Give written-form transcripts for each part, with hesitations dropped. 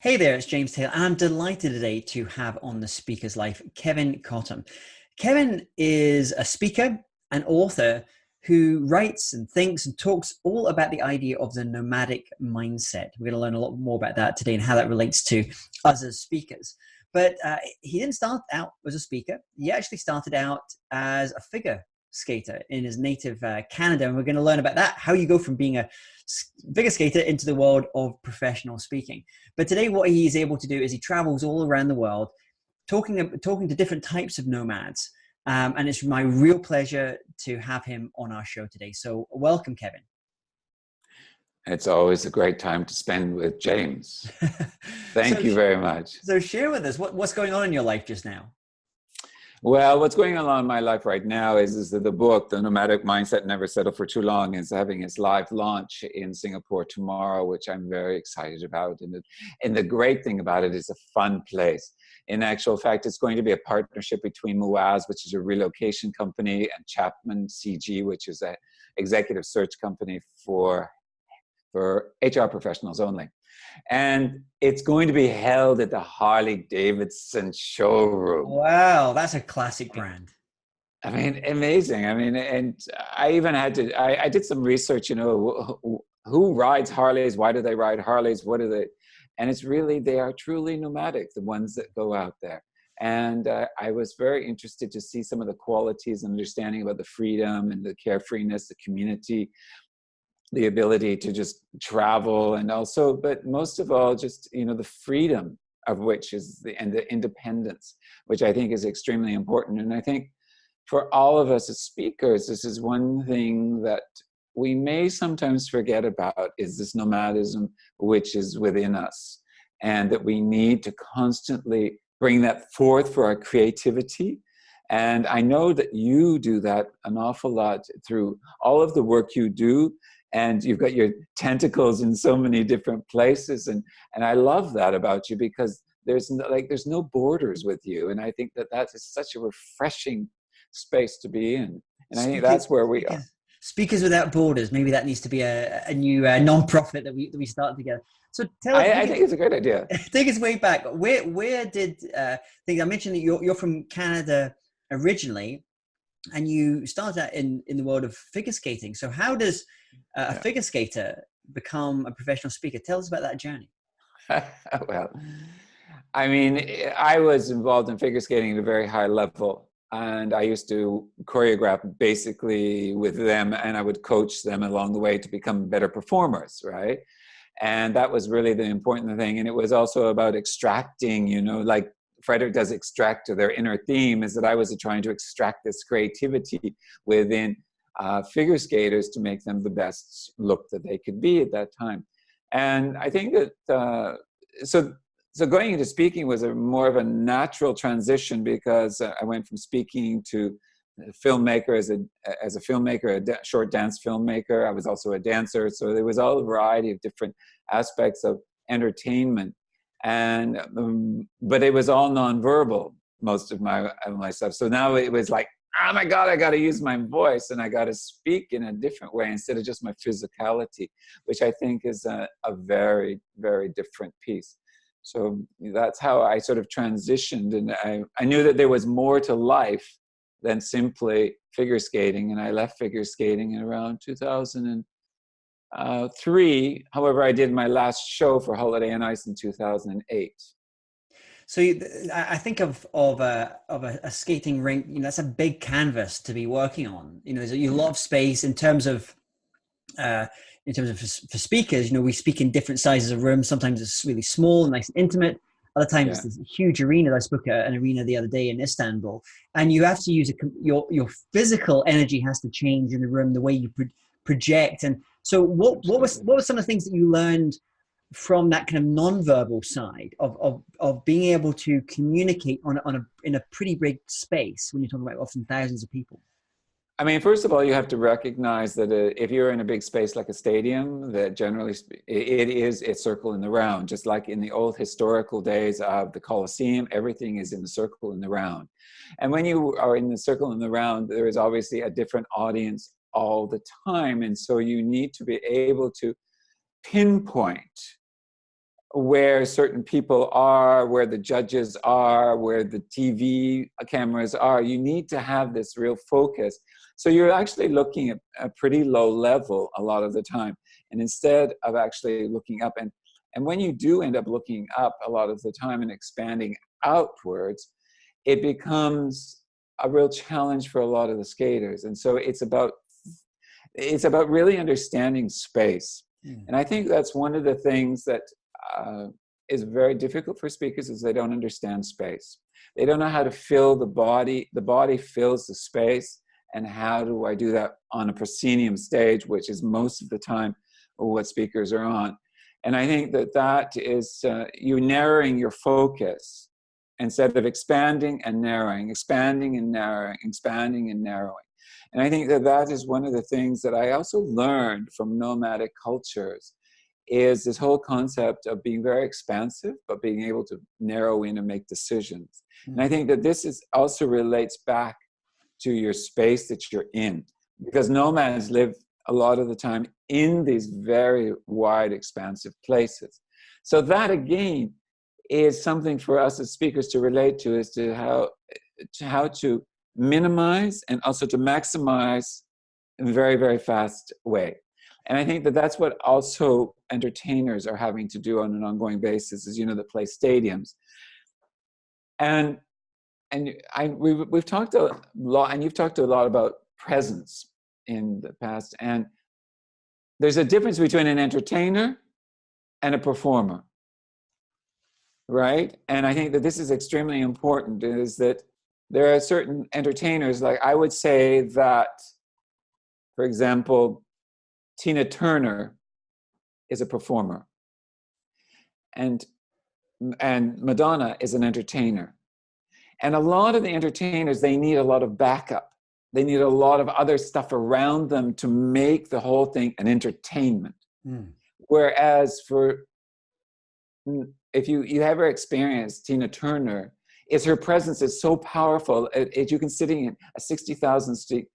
Hey there, it's James Taylor, and I'm delighted today to have on the Speaker's Life Kevin Cottam. Kevin is a speaker and author who writes and thinks and talks all about the idea of the nomadic mindset. We're going to learn a lot more about that today and how that relates to us as speakers. But he didn't start out as a speaker. He actually started out as a figure skater in his native Canada, and we're going to learn about that, how you go from being a figure skater into the world of professional speaking. But today what he is able to do is he travels all around the world talking to different types of nomads. And it's my real pleasure to have him on our show today. So welcome, Kevin. It's always a great time to spend with James. Thank you very much. So share with us what's going on in your life just now. Well, what's going on in my life right now is that the book, The Nomadic Mindset, Never Settle for Too Long, is having its live launch in Singapore tomorrow, which I'm very excited about. And the great thing about it is a fun place. In actual fact, it's going to be a partnership between Muaz, which is a relocation company, and Chapman CG, which is an executive search company for HR professionals only. And it's going to be held at the Harley Davidson showroom. Wow, that's a classic brand. I mean, amazing. I mean, and I even had to, I did some research, who rides Harleys? Why do they ride Harleys? What are they? And it's really, they are truly nomadic, the ones that go out there. And I was very interested to see some of the qualities and understanding about the freedom and the carefreeness, the community, the ability to just travel, and also, but most of all, just, the freedom of which is and the independence, which I think is extremely important. And I think for all of us as speakers, this is one thing that we may sometimes forget about, is this nomadism, which is within us, and that we need to constantly bring that forth for our creativity. And I know that you do that an awful lot through all of the work you do. And you've got your tentacles in so many different places. And I love that about you, because there's no borders with you. And I think that is such a refreshing space to be in. And I think that's where we are. Speakers Without Borders. Maybe that needs to be a new non-profit that we start together. So tell us. I think it's a great idea. Take us way back. Where did I mentioned that you're from Canada originally, and you started out in the world of figure skating. So how does a figure skater become a professional speaker? Tell us about that journey. Well, I mean, I was involved in figure skating at a very high level, and I used to choreograph basically with them, and I would coach them along the way to become better performers, right? And that was really the important thing. And it was also about extracting, like Frederick does extract to their inner theme, is that I was trying to extract this creativity within figure skaters to make them the best look that they could be at that time. And I think that, so going into speaking was more of a natural transition, because I went from speaking to a filmmaker, as a filmmaker, a short dance filmmaker. I was also a dancer. So there was all a variety of different aspects of entertainment. And but it was all nonverbal, most of my stuff. So now it was like, oh my God, I got to use my voice, and I got to speak in a different way instead of just my physicality, which I think is a very, very different piece. So that's how I sort of transitioned, and I knew that there was more to life than simply figure skating, and I left figure skating in around 2003. However, I did my last show for Holiday on Ice in 2008. So I think of a skating rink. That's a big canvas to be working on. There's a lot of space in terms of for speakers. We speak in different sizes of rooms. Sometimes it's really small and nice and intimate. Other times it's this huge arena. I spoke at an arena the other day in Istanbul, and you have to use your physical energy has to change in the room, the way you project. And so what were some of the things that you learned from that kind of nonverbal side of being able to communicate in a pretty big space when you're talking about often thousands of people? I mean, first of all, you have to recognize that if you're in a big space like a stadium, that generally it is a circle in the round. Just like in the old historical days of the Colosseum, everything is in the circle in the round. And when you are in the circle in the round, there is obviously a different audience all the time. And so you need to be able to pinpoint where certain people are, where the judges are, where the TV cameras are. You need to have this real focus. So you're actually looking at a pretty low level a lot of the time. And instead of actually looking up, and when you do end up looking up a lot of the time and expanding outwards, it becomes a real challenge for a lot of the skaters. And so it's about really understanding space. And I think that's one of the things that is very difficult for speakers, is they don't understand space. They don't know how to fill the body. The body fills the space. And how do I do that on a proscenium stage, which is most of the time what speakers are on? And I think that is you narrowing your focus instead of expanding and narrowing, expanding and narrowing, expanding and narrowing. And I think that is one of the things that I also learned from nomadic cultures, is this whole concept of being very expansive, but being able to narrow in and make decisions. And I think that this also relates back to your space that you're in, because nomads live a lot of the time in these very wide, expansive places. So that again is something for us as speakers to relate to, is to how to minimize and also to maximize in a very, very fast way. And I think that that's what also entertainers are having to do on an ongoing basis, is, that play stadiums. And we've talked a lot, and you've talked a lot about presence in the past. And there's a difference between an entertainer and a performer, right? And I think that this is extremely important, is that there are certain entertainers, like I would say that, for example, Tina Turner is a performer, and Madonna is an entertainer. And a lot of the entertainers, they need a lot of backup. They need a lot of other stuff around them to make the whole thing an entertainment. Whereas if you ever experienced Tina Turner, her presence is so powerful. You can sitting in a 60,000 seat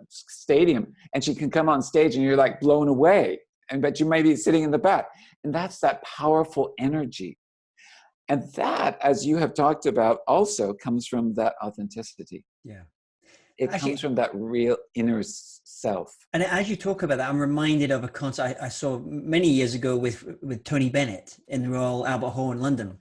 stadium, and she can come on stage and you're like blown away. But you might be sitting in the back. And that's that powerful energy. And that, as you have talked about, also comes from that authenticity. Yeah. It comes from that real inner self. And as you talk about that, I'm reminded of a concert I saw many years ago with Tony Bennett in the Royal Albert Hall in London.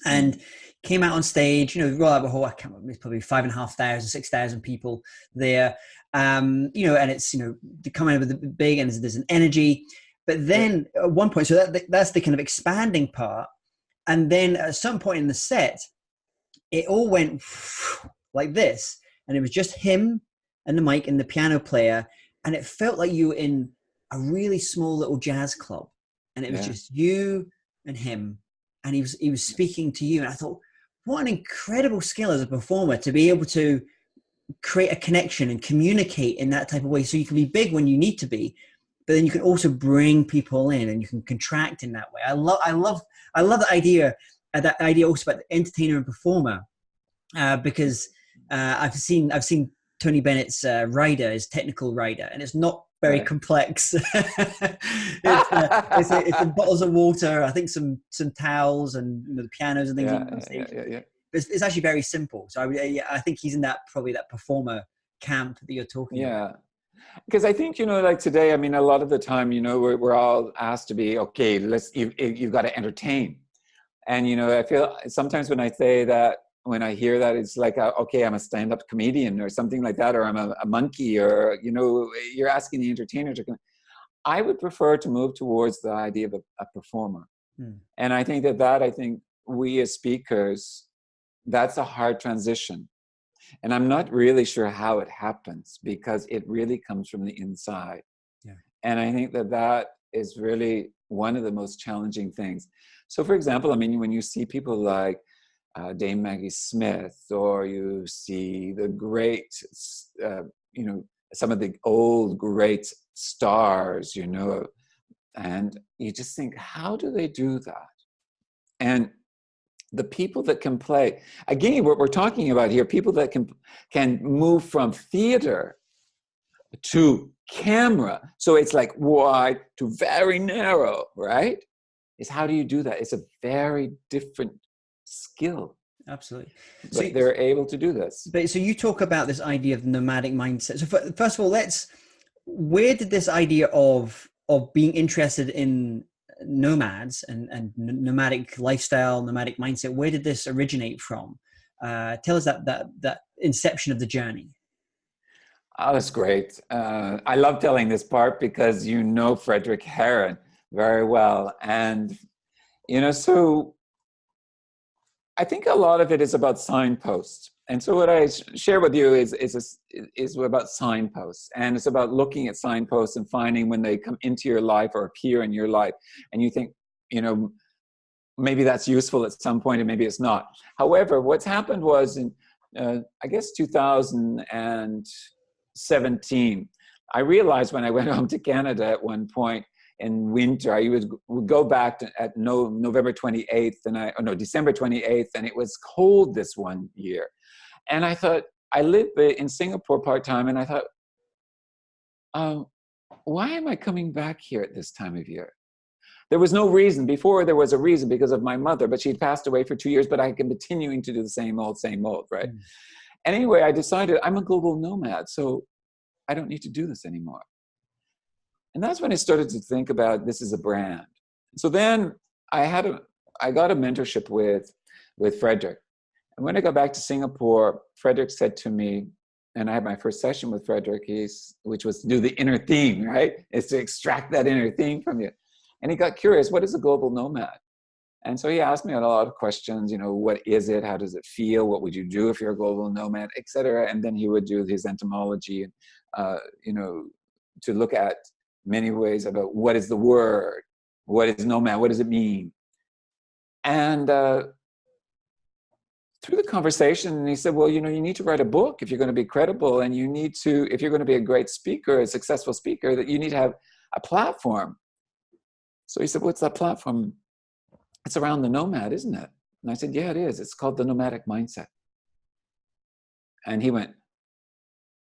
And came out on stage, Royal Albert Hall, I can't remember, it's probably 5,500, 6,000 people there. And it's, they come in with the big, and there's an energy. But then at one point, so that's the kind of expanding part. And then at some point in the set, it all went like this. And it was just him and the mic and the piano player. And it felt like you were in a really small little jazz club. And it was just you and him. And he was speaking to you. And I thought, what an incredible skill as a performer to be able to create a connection and communicate in that type of way. So you can be big when you need to be, but then you can also bring people in, and you can contract in that way. I love the idea, also about the entertainer and performer, because I've seen Tony Bennett's rider, his technical rider, and it's not very complex. it's bottles of water, I think some towels, and the pianos and things on stage. It's actually very simple. So I think he's in probably that performer camp that you're talking about. Because I think, like today, I mean, a lot of the time, we're all asked to be, okay, you've got to entertain. And, I feel sometimes when I say that, when I hear that, it's like, okay, I'm a stand-up comedian or something like that, or I'm a monkey, or, you're asking the entertainer to come. I would prefer to move towards the idea of a performer. And I think I think we as speakers, that's a hard transition. And I'm not really sure how it happens, because it really comes from the inside. And I think that is really one of the most challenging things. So, for example, I mean, when you see people like Dame Maggie Smith, or you see the great, some of the old great stars, and you just think, how do they do that? And the people that can play, again, what we're talking about here, people that can move from theater to camera. So it's like wide to very narrow, right? Is how do you do that? It's a very different skill. Absolutely. But they're able to do this. But so you talk about this idea of nomadic mindset. So first of all, where did this idea of being interested in nomads and nomadic lifestyle, nomadic mindset, where did this originate from? Tell us that inception of the journey. Oh, that's great. I love telling this part because you know Frederick Heron very well. And, so I think a lot of it is about signposts. And so what I share with you is about signposts. And it's about looking at signposts and finding when they come into your life or appear in your life. And you think, maybe that's useful at some point and maybe it's not. However, what's happened was in, I guess, 2017, I realized when I went home to Canada at one point in winter, I would go back at November 28th December 28th, and it was cold this one year. And I thought, I lived in Singapore part-time, and I thought, why am I coming back here at this time of year? There was no reason. Before there was a reason because of my mother, but she'd passed away for 2 years, but I had been continuing to do the same old, right? Mm. Anyway, I decided I'm a global nomad, so I don't need to do this anymore. And that's when I started to think about this as a brand. So then I got a mentorship with Frederick. And when I got back to Singapore, Frederick said to me, and I had my first session with Frederick, which was to do the inner theme, right? Is to extract that inner theme from you. And he got curious, what is a global nomad? And so he asked me a lot of questions, what is it? How does it feel? What would you do if you're a global nomad, et cetera? And then he would do his entomology and, to look at many ways about what is the word, what is nomad, what does it mean? And through the conversation, he said, well, you need to write a book if you're going to be credible, and if you're going to be a great speaker, a successful speaker, that you need to have a platform. So he said, what's that platform? It's around the nomad, isn't it? And I said, yeah, it is. It's called the Nomadic Mindset. And he went,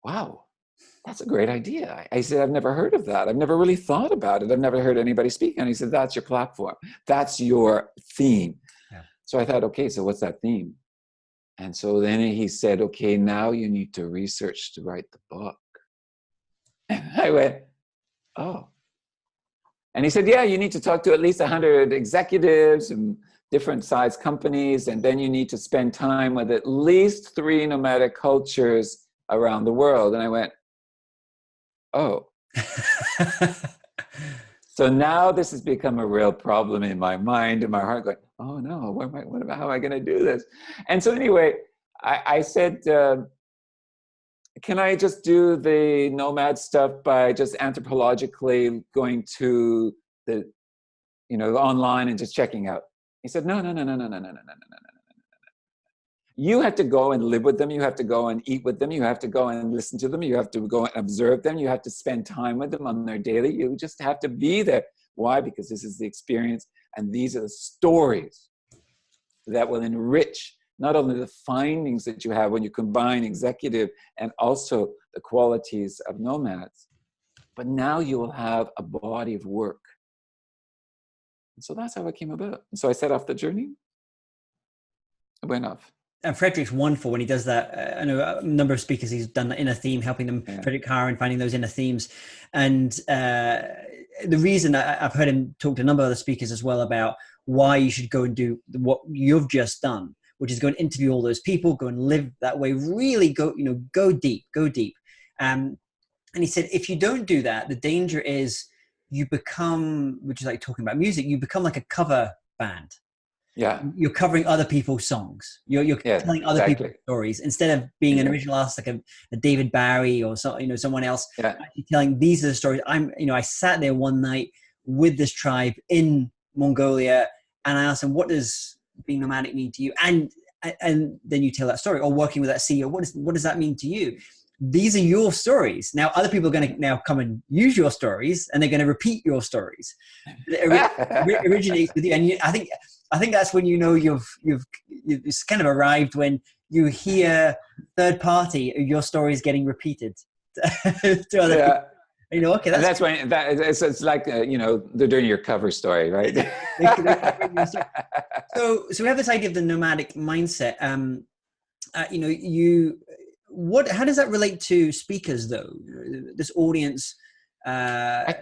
wow, that's a great idea. I said, I've never heard of that. I've never really thought about it. I've never heard anybody speak. And he said, that's your platform. That's your theme. Yeah. So I thought, okay, so what's that theme? And so then he said, okay, now you need to research to write the book. And I went, oh. And he said, yeah, you need to talk to at least 100 executives and different size companies. And then you need to spend time with at least 3 nomadic cultures around the world. And I went, oh. So now this has become a real problem in my mind and my heart, going, oh no, how am I going to do this? And so anyway, I said, can I just do the nomad stuff by just anthropologically going to the, online and just checking out? He said, no. You have to go and live with them. You have to go and eat with them. You have to go and listen to them. You have to go and observe them. You have to spend time with them on their daily. You just have to be there. Why? Because this is the experience, and these are the stories that will enrich not only the findings that you have when you combine executive and also the qualities of nomads, but now you will have a body of work. And so that's how it came about. And so I set off the journey. I went off. And Frederick's wonderful when he does that. I know a number of speakers he's done the inner theme, helping them, yeah. Frederick Heron, finding those inner themes. And the reason I've heard him talk to a number of other speakers as well about why you should go and do what you've just done, which is go and interview all those people, go and live that way, really go deep. And he said, if you don't do that, the danger is you become, which is like talking about music, you become like a cover band. Yeah, you're covering other people's songs. You're telling other people's stories instead of being an original artist like a David Bowie or someone else. Yeah. Actually telling these are the stories. I sat there one night with this tribe in Mongolia, and I asked them, what does being nomadic mean to you? And then you tell that story. Or working with that CEO, what does that mean to you? These are your stories. Now other people are going to now come and use your stories, and they're going to repeat your stories. It originates with you, and I think that's when you've kind of arrived, when you hear third party your stories getting repeated. to other people. Yeah. You know, okay, And that's that's when it's like, they're doing your cover story, right? so we have this idea of the nomadic mindset. How does that relate to speakers though? This audience, as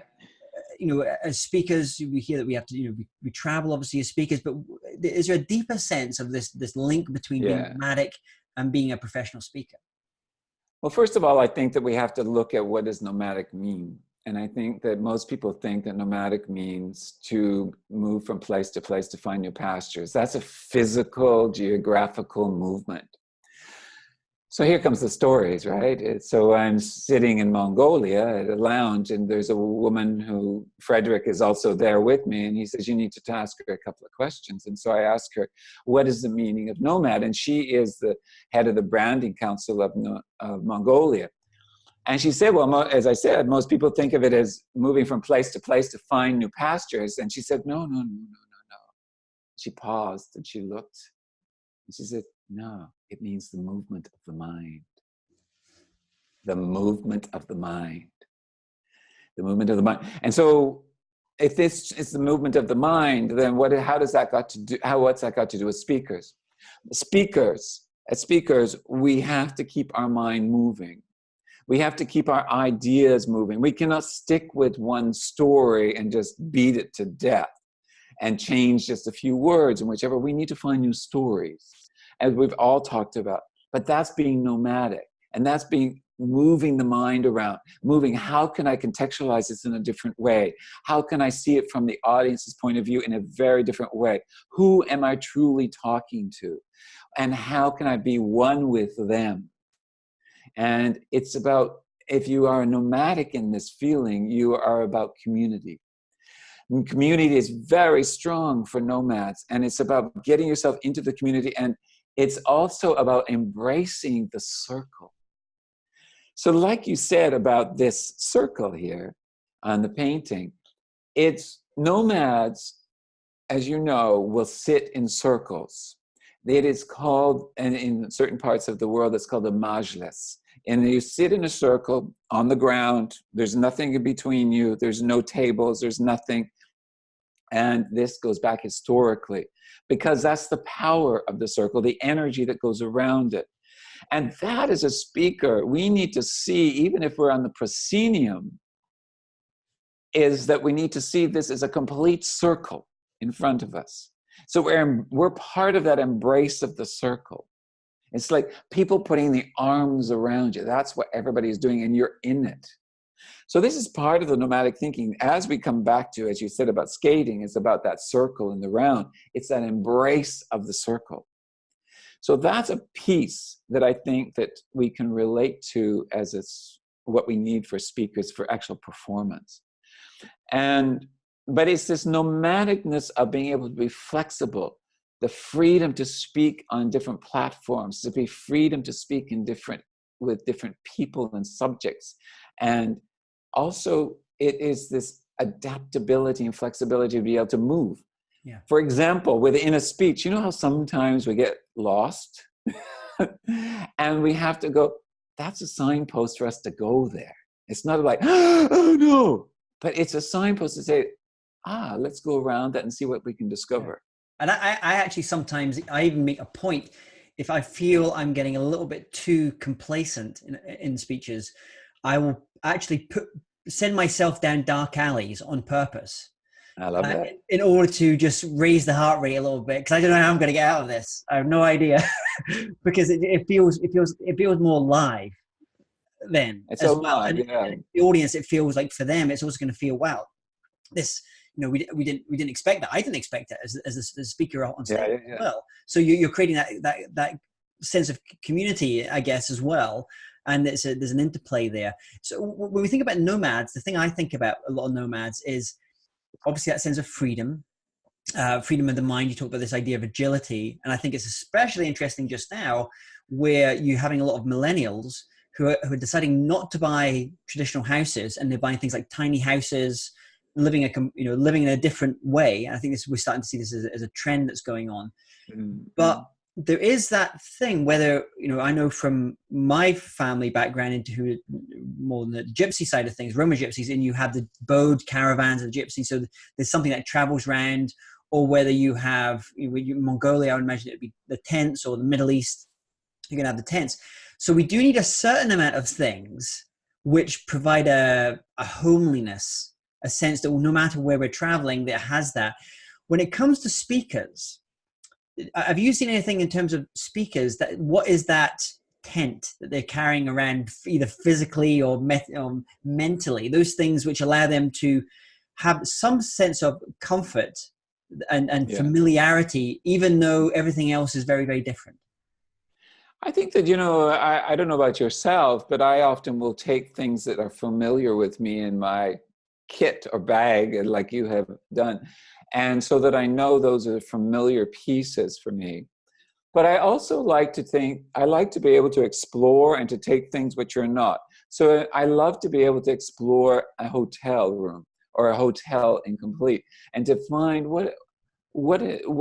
speakers, we hear that we have to, we travel obviously as speakers, but is there a deeper sense of this link between being Yeah. nomadic and being a professional speaker? Well, first of all, I think that we have to look at what does nomadic mean. And I think that most people think that nomadic means to move from place to place to find new pastures. That's a physical, geographical movement. So here comes the stories, right? So I'm sitting in Mongolia at a lounge, and there's a woman who, Frederick, is also there with me, and he says, you need to ask her a couple of questions. And so I ask her, what is the meaning of nomad? And she is the head of the branding council of Mongolia. And she said, well, as I said, most people think of it as moving from place to place to find new pastures. And she said, no. She paused and she looked, and she said, no, it means the movement of the mind. The movement of the mind. The movement of the mind. And so if this is the movement of the mind, then what's that got to do with speakers? As speakers, we have to keep our mind moving. We have to keep our ideas moving. We cannot stick with one story and just beat it to death and change just a few words and whichever. We need to find new stories, as we've all talked about. But that's being nomadic, and that's moving the mind around, moving. How can I contextualize this in a different way? How can I see it from the audience's point of view in a very different way? Who am I truly talking to? And how can I be one with them? And it's about, if you are nomadic in this feeling, you are about community. And community is very strong for nomads, and it's about getting yourself into the community, and it's also about embracing the circle. So like you said about this circle here on the painting, it's nomads, as you know, will sit in circles. It is called, and in certain parts of the world, it's called a majlis. And you sit in a circle on the ground. There's nothing in between you. There's no tables. There's nothing. And this goes back historically, because that's the power of the circle, the energy that goes around it. And that, as a speaker, we need to see, even if we're on the proscenium, is that we need to see this as a complete circle in front of us. So we're part of that embrace of the circle. It's like people putting the arms around you. That's what everybody's doing, and you're in it. So this is part of the nomadic thinking. As we come back to, as you said about skating, it's about that circle in the round. It's that embrace of the circle. So that's a piece that I think that we can relate to as what we need for speakers for actual performance. But it's this nomadicness of being able to be flexible, the freedom to speak on different platforms, to be freedom to speak with different people and subjects. And also it is this adaptability and flexibility to be able to move. Yeah. For example, within a speech, you know how sometimes we get lost and we have to go, that's a signpost for us to go there. It's not like, oh no, but it's a signpost to say, let's go around that and see what we can discover. And I actually sometimes, I even make a point, if I feel I'm getting a little bit too complacent in speeches, I will actually send myself down dark alleys on purpose. I love that. In order to just raise the heart rate a little bit, because I don't know how I'm going to get out of this. I have no idea, because it feels more live then. It's so well. Live, and the audience, it feels like for them, it's also going to feel, wow, this. We didn't expect that. I didn't expect that as a speaker on stage as well. So you're creating that sense of community, I guess, as well. And there's an interplay there. So when we think about nomads, the thing I think about a lot of nomads is obviously that sense of freedom, freedom of the mind. You talk about this idea of agility. And I think it's especially interesting just now where you're having a lot of millennials who are deciding not to buy traditional houses, and they're buying things like tiny houses, living in a different way. And I think we're starting to see this as a trend that's going on. Mm-hmm. But there is that thing, whether, I know from my family background into who more than the gypsy side of things, Roma gypsies, and you have the bowed caravans of gypsies. So there's something that travels around, or whether you have Mongolia, I would imagine it'd be the tents, or the Middle East, you're going to have the tents. So we do need a certain amount of things which provide a homeliness, a sense that no matter where we're traveling, that has that. When it comes to speakers, have you seen anything in terms of speakers, that what is that tent that they're carrying around, either physically or mentally, those things which allow them to have some sense of comfort and Yeah. familiarity, even though everything else is very, very different? I think that, I don't know about yourself, but I often will take things that are familiar with me in my kit or bag, like you have done, and so that I know those are familiar pieces for me. But I also like to be able to explore and to take things which are not. So I love to be able to explore a hotel room or a hotel incomplete, and to find what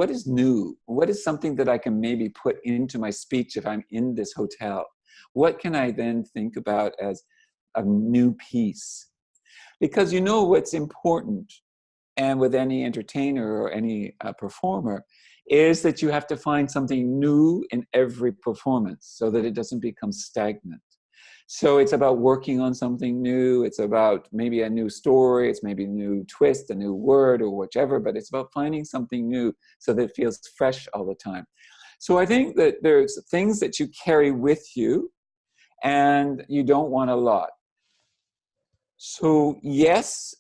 is new, what is something that I can maybe put into my speech if I'm in this hotel. What can I then think about as a new piece? Because what's important, and with any entertainer or any performer, is that you have to find something new in every performance so that it doesn't become stagnant. So it's about working on something new. It's about maybe a new story. It's maybe a new twist, a new word, or whichever, but it's about finding something new so that it feels fresh all the time. So I think that there's things that you carry with you, and you don't want a lot. So yes,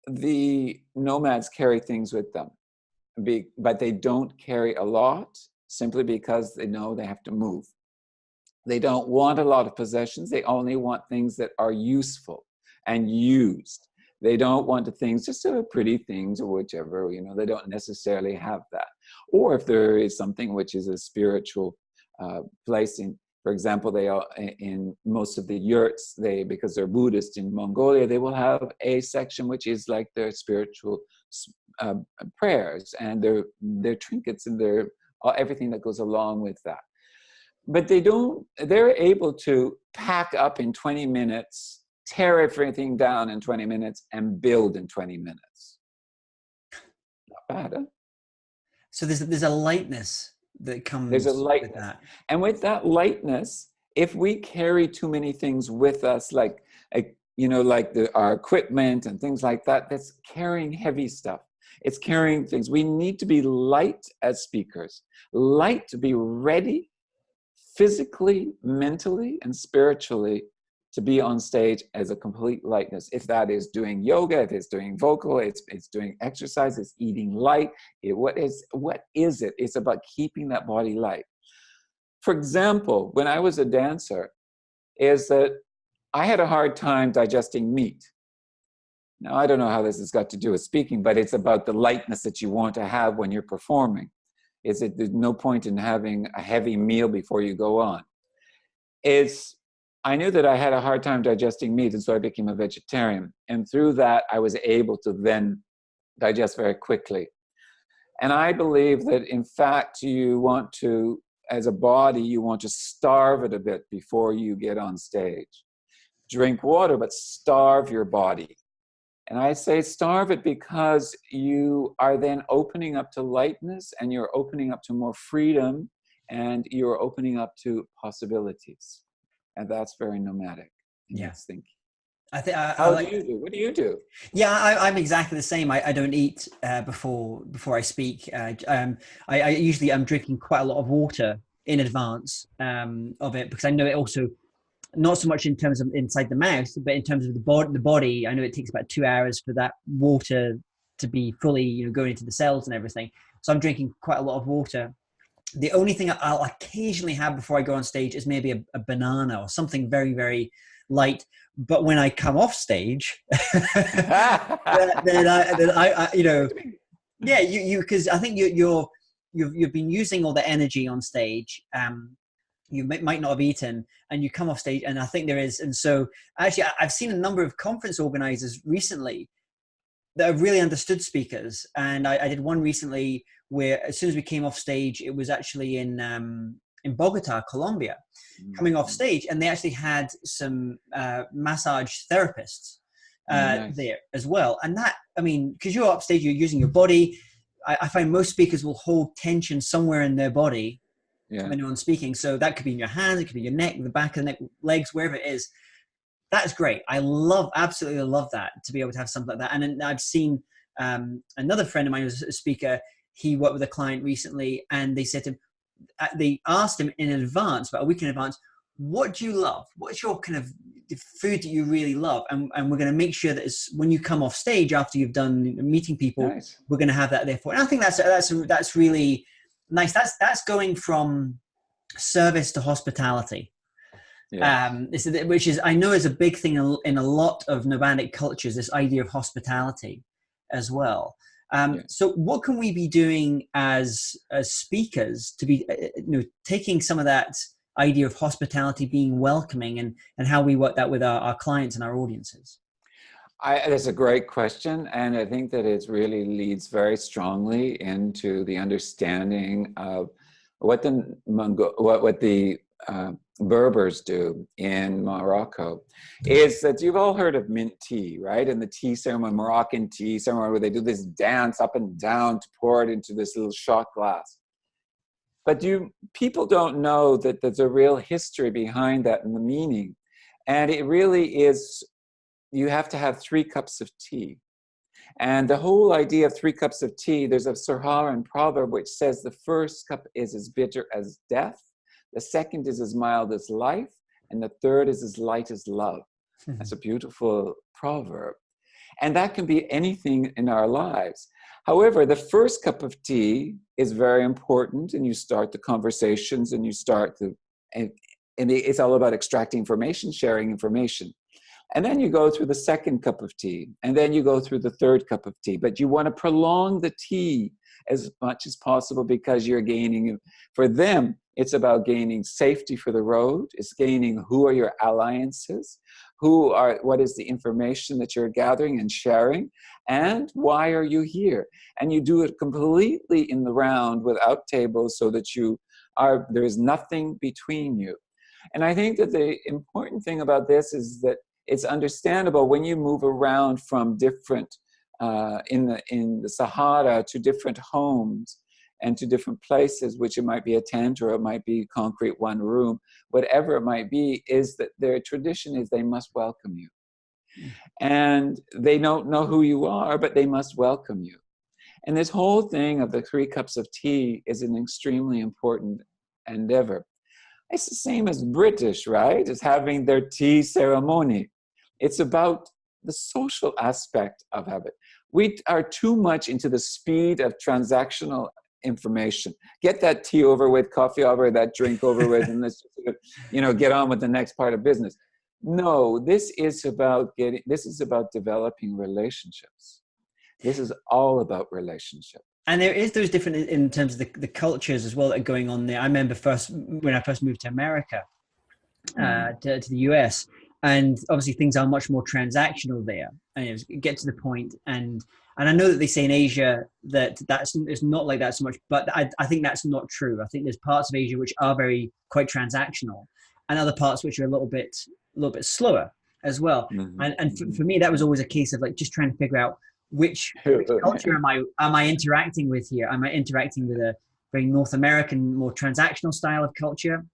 the nomads carry things with them, but they don't carry a lot, simply because they know they have to move. They don't want a lot of possessions. They only want things that are useful and used. They don't want the things, just pretty things or whichever, they don't necessarily have that. Or if there is something which is a spiritual place, for example, they are in most of the yurts, because they're Buddhist in Mongolia, they will have a section which is like their spiritual prayers and their trinkets and everything that goes along with that. But they're able to pack up in 20 minutes, tear everything down in 20 minutes, and build in 20 minutes. Not bad, huh? So there's a lightness that There's a comes with lightness. that. And with that lightness, if we carry too many things with us, like our equipment and things like that, that's carrying heavy stuff. It's carrying things. We need to be light as speakers, light to be ready physically, mentally, and spiritually to be on stage as a complete lightness. If that is doing yoga, if it's doing vocal, it's doing exercise, it's eating light. What is it? It's about keeping that body light. For example, when I was a dancer, is that I had a hard time digesting meat. Now, I don't know how this has got to do with speaking, but it's about the lightness that you want to have when you're performing. There's no point in having a heavy meal before you go on. I knew that I had a hard time digesting meat, and so I became a vegetarian. And through that, I was able to then digest very quickly. And I believe that, in fact, as a body, you want to starve it a bit before you get on stage. Drink water, but starve your body. And I say starve it because you are then opening up to lightness, and you're opening up to more freedom, and you're opening up to possibilities. And that's very nomadic in its thinking. I think How do you do? What do you do? Yeah, I'm exactly the same. I don't eat before I speak. I usually am drinking quite a lot of water in advance of it, because I know it also, not so much in terms of inside the mouth, but in terms of the body. I know it takes about 2 hours for that water to be fully, going into the cells and everything. So I'm drinking quite a lot of water. The only thing I'll occasionally have before I go on stage is maybe a banana or something very, very light. But when I come off stage, then I yeah, because I think you've been using all the energy on stage. You might not have eaten, and you come off stage, and I think there is. And so actually, I've seen a number of conference organizers recently that are really understood speakers. And I did one recently where as soon as we came off stage, it was actually in Bogota, Colombia, coming off Mhm. stage, and they actually had some massage therapists Nice. there as well. And that, I mean, because you're upstage, you're using your body. I find most speakers will hold tension somewhere in their body Yeah. when you're on speaking. So that could be in your hands, it could be your neck, the back of the neck, legs, wherever it is. That's great. I absolutely love that, to be able to have something like that. And then I've seen another friend of mine who's a speaker. He worked with a client recently, and they said to him, they asked him in advance, about a week in advance, what do you love? What's your kind of food that you really love? And we're going to make sure that when you come off stage after you've done meeting people, Nice. we're going to have that there for. And I think that's really nice. That's going from service to hospitality. Yes. Which is, I know, is a big thing in a lot of nomadic cultures, this idea of hospitality as well. Yeah. So what can we be doing as speakers to be taking some of that idea of hospitality, being welcoming, and how we work that with our clients and our audiences? That's a great question, and I think that it really leads very strongly into the understanding of what the Berbers do in Morocco. Is that you've all heard of mint tea, right? And the tea ceremony, Moroccan tea ceremony, where they do this dance up and down to pour it into this little shot glass. But people don't know that there's a real history behind that and the meaning, and it really is. You have to have 3 cups of tea. And the whole idea of 3 cups of tea, there's a Saharan proverb which says the first cup is as bitter as death, the second is as mild as life, and the third is as light as love. That's a beautiful proverb. And that can be anything in our lives. However, the first cup of tea is very important, and you start the conversations, and and it's all about extracting information, sharing information. And then you go through the second cup of tea, and then you go through the third cup of tea. But you want to prolong the tea as much as possible, because you're gaining, for them, it's about gaining safety for the road. It's gaining who are your alliances, what is the information that you're gathering and sharing, and why are you here? And you do it completely in the round without tables, so that there is nothing between you. And I think that the important thing about this is that it's understandable when you move around from different, in the Sahara, to different homes and to different places, which it might be a tent or it might be concrete one room, whatever it might be, is that their tradition is they must welcome you. And they don't know who you are, but they must welcome you. And this whole thing of the 3 cups of tea is an extremely important endeavor. It's the same as British, right? As having their tea ceremony. It's about the social aspect of it. We are too much into the speed of transactional information. Get that tea over with, coffee over, that drink over with, and let's get on with the next part of business. No, this is about developing relationships. This is all about relationships. And there is those different, in terms of the cultures as well, that are going on there. I remember when I first moved to America, to the US, and obviously things are much more transactional there, and get to the point. And I know that they say in Asia that it's not like that so much, but I think that's not true. I think there's parts of Asia which are quite transactional, and other parts which are a little bit slower as well. Mm-hmm. And for me, that was always a case of like just trying to figure out which culture am I interacting with here? Am I interacting with a very North American, more transactional style of culture?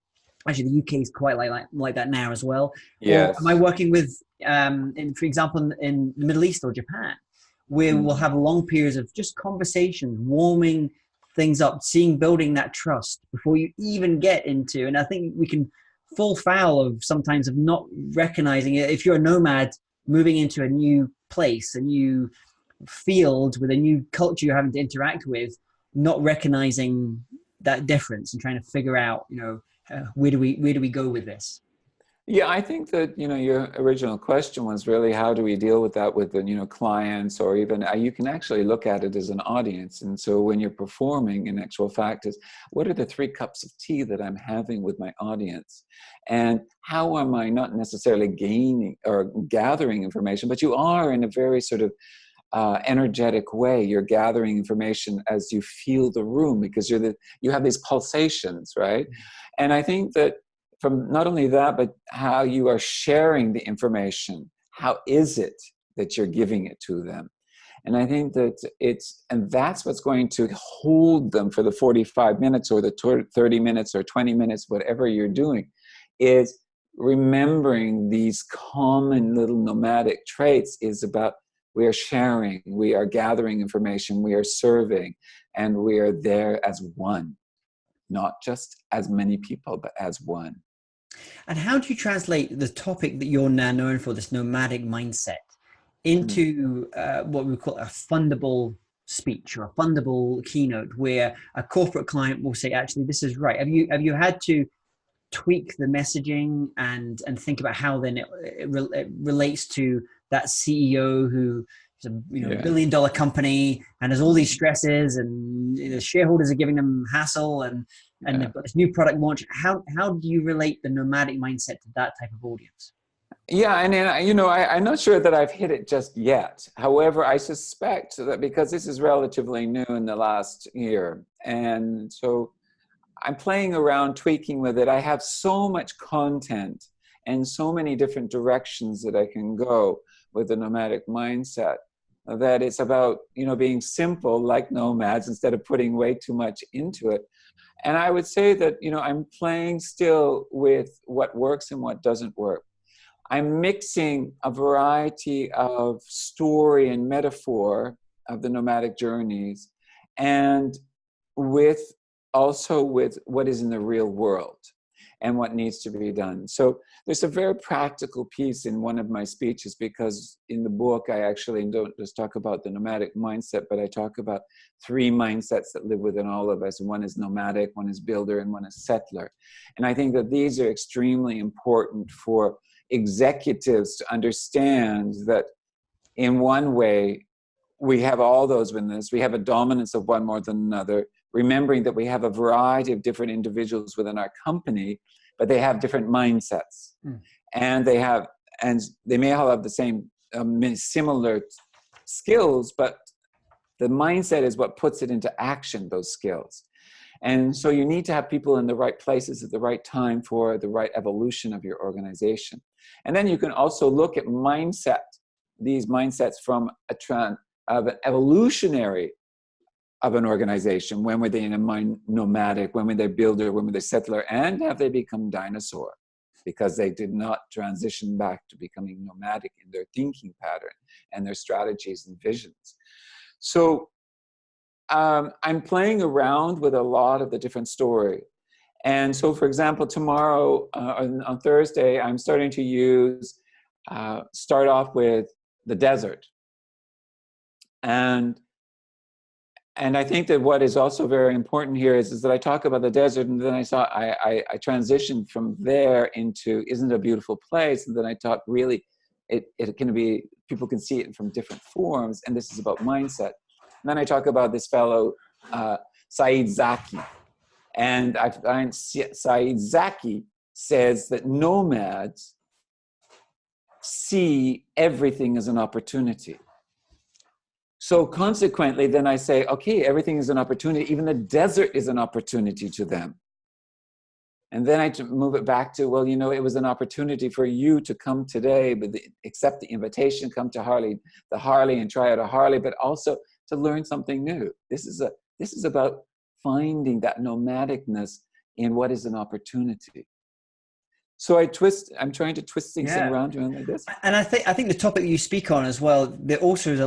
Actually, the UK is quite like that now as well. Yes. Or am I working with, for example, in the Middle East or Japan, where we'll have long periods of just conversations, warming things up, building that trust before you even get into. And I think we can fall foul of sometimes of not recognizing it. If you're a nomad moving into a new place, a new field with a new culture you're having to interact with, not recognizing that difference and trying to figure out, where do we go with this? Yeah, I think that, your original question was really how do we deal with that with the, clients, or even you can actually look at it as an audience. And so when you're performing, in actual fact, is what are the 3 cups of tea that I'm having with my audience? And how am I not necessarily gaining or gathering information, but you are in a very sort of energetic way. You're gathering information as you feel the room, because you have these pulsations, right? And I think that from not only that, but how you are sharing the information. How is it that you're giving it to them? And I think that that's what's going to hold them for the 45 minutes or the 30 minutes or 20 minutes, whatever you're doing, is remembering these common little nomadic traits. Is about, we are sharing, we are gathering information, we are serving, and we are there as one, not just as many people, but as one. And how do you translate the topic that you're now known for, this nomadic mindset, into what we call a fundable speech or a fundable keynote, where a corporate client will say, actually, this is right? Have you had to tweak the messaging and think about how then it relates to that CEO who is a $1 billion company and has all these stresses, and the shareholders are giving them hassle, and they've got this new product launch? How do you relate the nomadic mindset to that type of audience? Yeah, and I'm not sure that I've hit it just yet. However, I suspect that because this is relatively new in the last year, and so I'm playing around, tweaking with it. I have so much content and so many different directions that I can go with the nomadic mindset, that it's about, being simple like nomads instead of putting way too much into it. And I would say that, I'm playing still with what works and what doesn't work. I'm mixing a variety of story and metaphor of the nomadic journeys, and also with what is in the real world and what needs to be done. So there's a very practical piece in one of my speeches, because in the book, I actually don't just talk about the nomadic mindset, but I talk about 3 mindsets that live within all of us. One is nomadic, one is builder, and one is settler. And I think that these are extremely important for executives to understand that in one way, we have all those within us. We have a dominance of one more than another, remembering that we have a variety of different individuals within our company, but they have different mindsets. And they may all have the same similar skills, but the mindset is what puts it into action, those skills. And so you need to have people in the right places at the right time for the right evolution of your organization. And then you can also look at these mindsets from of an evolutionary of an organization. When were they in a nomadic? When were they builder? When were they settler? And have they become dinosaur? Because they did not transition back to becoming nomadic in their thinking pattern and their strategies and visions. So I'm playing around with a lot of the different story. And so, for example, tomorrow, on Thursday, I'm starting to start off with the desert. And I think that what is also very important here is that I talk about the desert, and then I transitioned from there into, isn't it a beautiful place? And then I talk really, it can be, people can see it from different forms, and this is about mindset. And then I talk about this fellow, Saeed Zaki. And I find Saeed Zaki says that nomads see everything as an opportunity. So consequently, then I say, okay, everything is an opportunity. Even the desert is an opportunity to them. And then I move it back to, well, it was an opportunity for you to come today, but accept the invitation, come to the Harley and try out a Harley, but also to learn something new. This is about finding that nomadicness in what is an opportunity. So I'm trying to twist things around like this. And I think the topic you speak on as well, there also is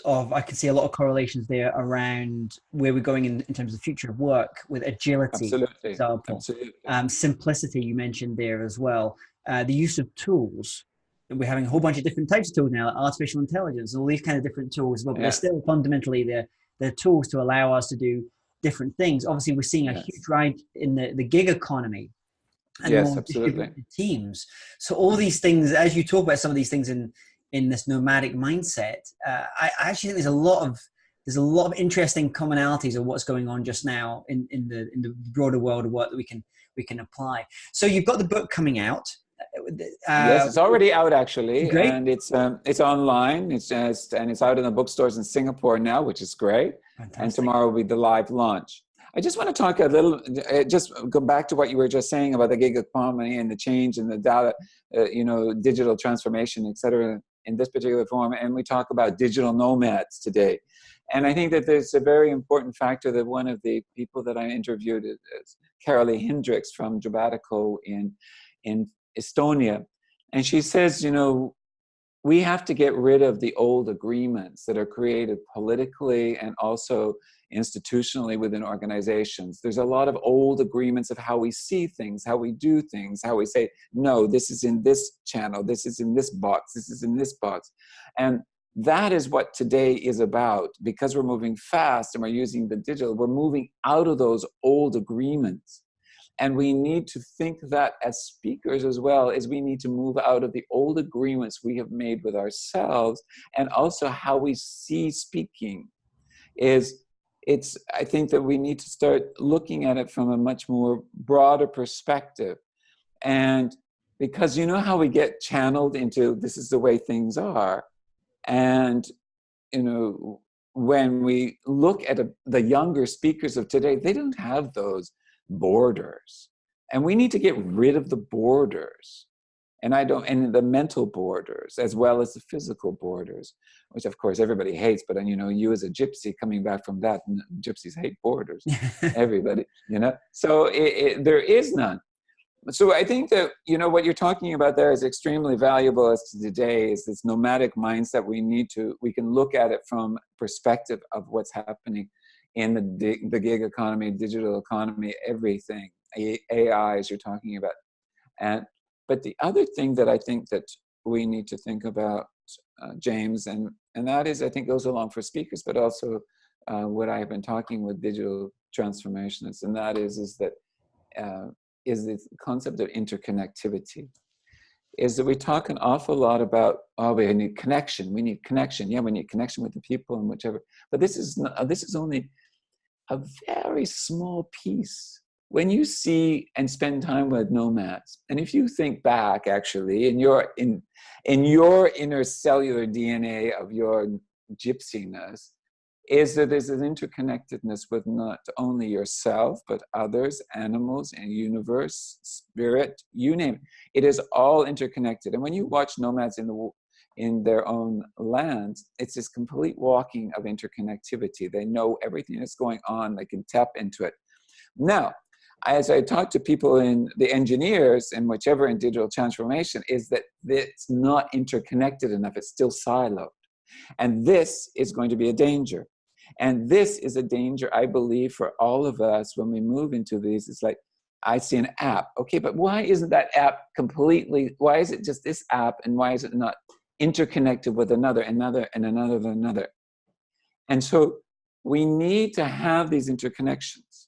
I can see a lot of correlations there around where we're going in terms of the future of work, with agility, Absolutely. for example. Absolutely. Simplicity, you mentioned there as well. The use of tools. We're having a whole bunch of different types of tools now, like artificial intelligence, all these kind of different tools as well. But they're still fundamentally they're tools to allow us to do different things. Obviously, we're seeing a huge rise in the gig economy. And more distributed teams. So all these things, as you talk about some of these things in this nomadic mindset, I actually think there's a lot of interesting commonalities of what's going on just now in the broader world of work that we can apply. So you've got the book coming out. Yes, it's already out actually, Great. and it's online. It's out in the bookstores in Singapore now, which is great. And Fantastic. tomorrow will be the live launch. I just want to talk a little, just go back to what you were just saying about the gig economy and the change in the data, digital transformation, et cetera, in this particular form. And we talk about digital nomads today. And I think that there's a very important factor that one of the people that I interviewed is Carolee Hendricks from Jabatico in Estonia. And she says, we have to get rid of the old agreements that are created politically and also institutionally within organizations. There's a lot of old agreements of how we see things, how we do things, how we say, no, this is in this channel, this is in this box, this is in this box. And that is what today is about. Because we're moving fast and we're using the digital, we're moving out of those old agreements. And we need to think that as speakers as well, as we need to move out of the old agreements we have made with ourselves, and also how we see speaking. I think that we need to start looking at it from a much more broader perspective. And because you know how we get channeled into this is the way things are. And, when we look at the younger speakers of today, they don't have those borders. And we need to get rid of the borders. And the mental borders, as well as the physical borders, which of course everybody hates, but you as a gypsy coming back from that, gypsies hate borders, everybody, so there is none. So I think that, what you're talking about there is extremely valuable as to today, is this nomadic mindset. We can look at it from perspective of what's happening in the gig economy, digital economy, everything, AI, as you're talking about. But the other thing that I think that we need to think about, James, and that is, I think goes along for speakers, but also what I have been talking with digital transformationists, and that is this concept of interconnectivity. Is that we talk an awful lot about, we need connection. Yeah, we need connection with the people and whichever. But this is only a very small piece. When you see and spend time with nomads, and if you think back actually in your inner cellular DNA of your gypsiness, is that there's an interconnectedness with not only yourself, but others, animals, and universe, spirit, you name it. It is all interconnected. And when you watch nomads in their own lands, it's this complete walking of interconnectivity. They know everything that's going on. They can tap into it. Now, as I talk to people in the engineers and whichever in digital transformation, is that it's not interconnected enough. It's still siloed. And this is going to be a danger. And this is a danger, I believe, for all of us when we move into these. It's like, I see an app. Okay, but why isn't that app why is it just this app, and why is it not interconnected with another? And so we need to have these interconnections.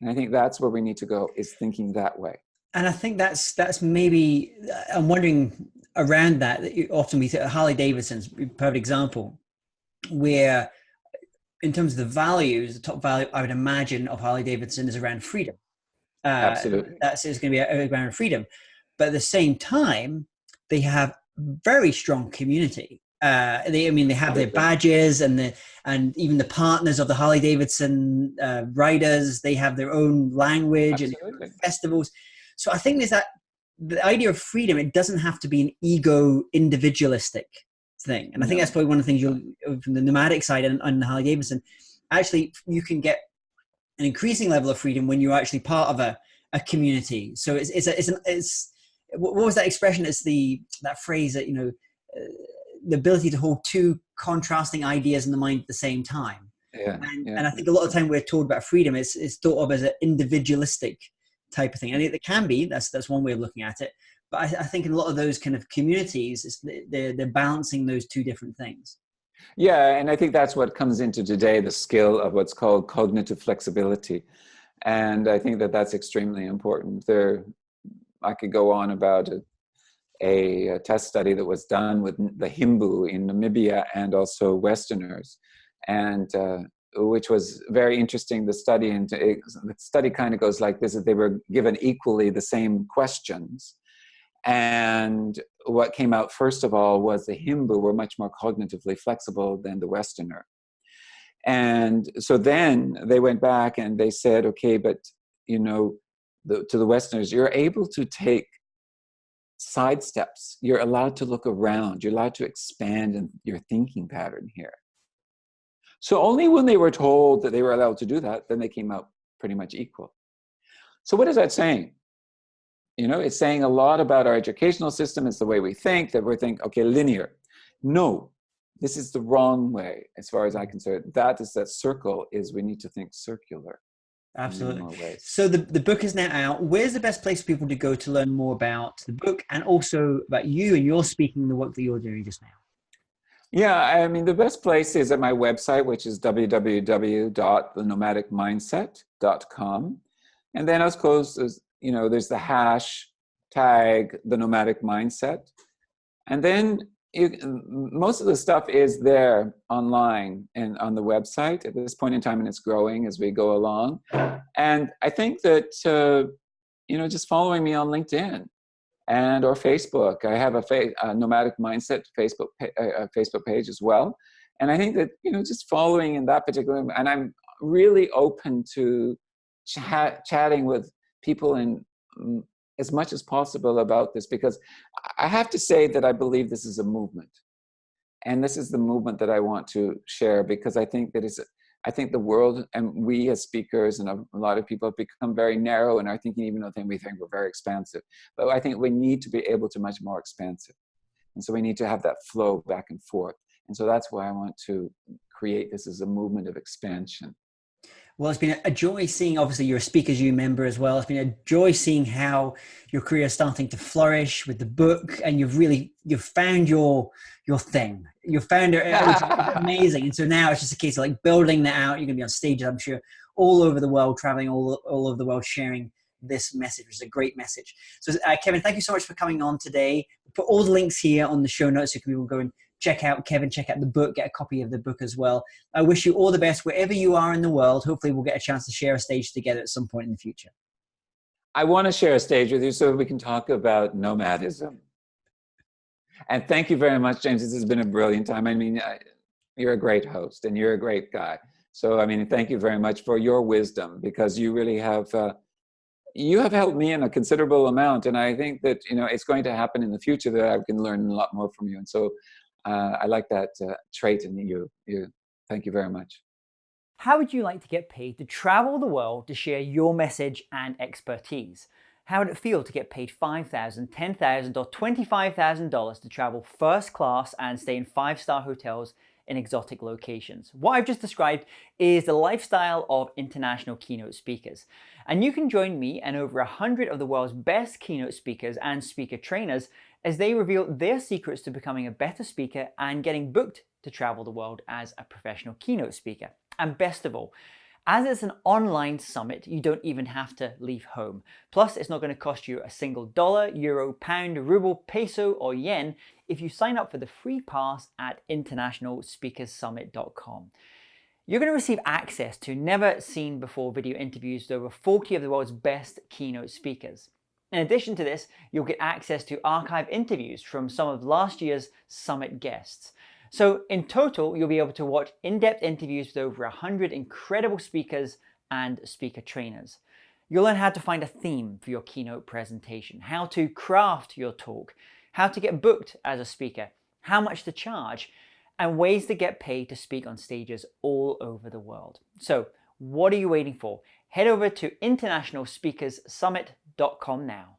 And I think that's where we need to go, is thinking that way. And I think that's maybe, I'm wondering around that often we say Harley Davidson's a perfect example, where in terms of the values, the top value I would imagine of Harley Davidson is around freedom. Absolutely. That's going to be around freedom. But at the same time, they have very strong community. They have their badges and even the partners of the Harley Davidson riders. They have their own language. Absolutely. And festivals. So I think there's that the idea of freedom. It doesn't have to be an ego individualistic thing. And I think that's probably one of the things you'll from the nomadic side and Harley Davidson. Actually, you can get an increasing level of freedom when you're actually part of a community. So it's what was that expression? It's that phrase that the ability to hold two contrasting ideas in the mind at the same time. And I think a lot of the time we're told about freedom is thought of as an individualistic type of thing. And it can be, that's one way of looking at it. But I think in a lot of those kind of communities, they're balancing those two different things. Yeah, and I think that's what comes into today, the skill of what's called cognitive flexibility. And I think that that's extremely important. I could go on about a test study that was done with the Himbu in Namibia and also Westerners, and which was very interesting. The study kind of goes like this: that they were given equally the same questions, And what came out first of all was the Himbu were much more cognitively flexible than the Westerner. And so then they went back and they said, okay, but you know, to the Westerners, you're able to take side steps. You're allowed to look around. You're allowed to expand in your thinking pattern here. So only when they were told that they were allowed to do that, then they came out pretty much equal. So what is that saying? You know, it's saying a lot about our educational system. It's the way we think, that we think, okay, linear. No, this is the wrong way, as far as I'm concerned. That circle is we need to think circular. Absolutely. So the book is now out. Where's the best place for people to go to learn more about the book and also about you and your speaking, the work that you're doing just now? Yeah, I mean, the best place is at my website, which is www.thenomadicmindset.com. And then, of course, there's the hashtag, the nomadic mindset. And then most of the stuff is there online and on the website at this point in time, and it's growing as we go along. And I think that, just following me on LinkedIn and or Facebook. I have a Nomadic Mindset Facebook page as well. And I think that, just following in that particular, and I'm really open to chatting with people in as much as possible about this, because I have to say that I believe this is a movement. And this is the movement that I want to share, because I think that I think the world and we as speakers and a lot of people have become very narrow in our thinking, even though we think we're very expansive. But I think we need to be able to much more expansive. And so we need to have that flow back and forth. And so that's why I want to create this as a movement of expansion. Well, it's been a joy seeing, obviously you're a Speakers U member as well. It's been a joy seeing how your career is starting to flourish with the book, and you've found your thing. You found it, it's amazing. And so now it's just a case of like building that out. You're going to be on stages, I'm sure, all over the world, traveling all over the world, sharing this message, which is a great message. So Kevin, thank you so much for coming on today. We'll put all the links here on the show notes so you can go and check out Kevin, check out the book, get a copy of the book as well. I wish you all the best wherever you are in the world. Hopefully we'll get a chance to share a stage together at some point in the future. I want to share a stage with you so we can talk about nomadism. And thank you very much, James. This has been a brilliant time. I mean, you're a great host and you're a great guy. So, I mean, thank you very much for your wisdom, because you really have, you have helped me in a considerable amount. And I think that, it's going to happen in the future that I can learn a lot more from you. And so I like that trait in you. Thank you very much. How would you like to get paid to travel the world to share your message and expertise? How would it feel to get paid $5,000, $10,000, or $25,000 to travel first class and stay in 5-star hotels in exotic locations? What I've just described is the lifestyle of international keynote speakers. And you can join me and over 100 of the world's best keynote speakers and speaker trainers as they reveal their secrets to becoming a better speaker and getting booked to travel the world as a professional keynote speaker. And best of all, as it's an online summit, you don't even have to leave home. Plus, it's not going to cost you a single dollar, euro, pound, ruble, peso, or yen if you sign up for the free pass at internationalspeakerssummit.com. You're going to receive access to never seen before video interviews with over 40 of the world's best keynote speakers. In addition to this, you'll get access to archive interviews from some of last year's summit guests. So in total, you'll be able to watch in-depth interviews with over 100 incredible speakers and speaker trainers. You'll learn how to find a theme for your keynote presentation, how to craft your talk, how to get booked as a speaker, how much to charge, and ways to get paid to speak on stages all over the world. So what are you waiting for? Head over to internationalspeakerssummit.com now.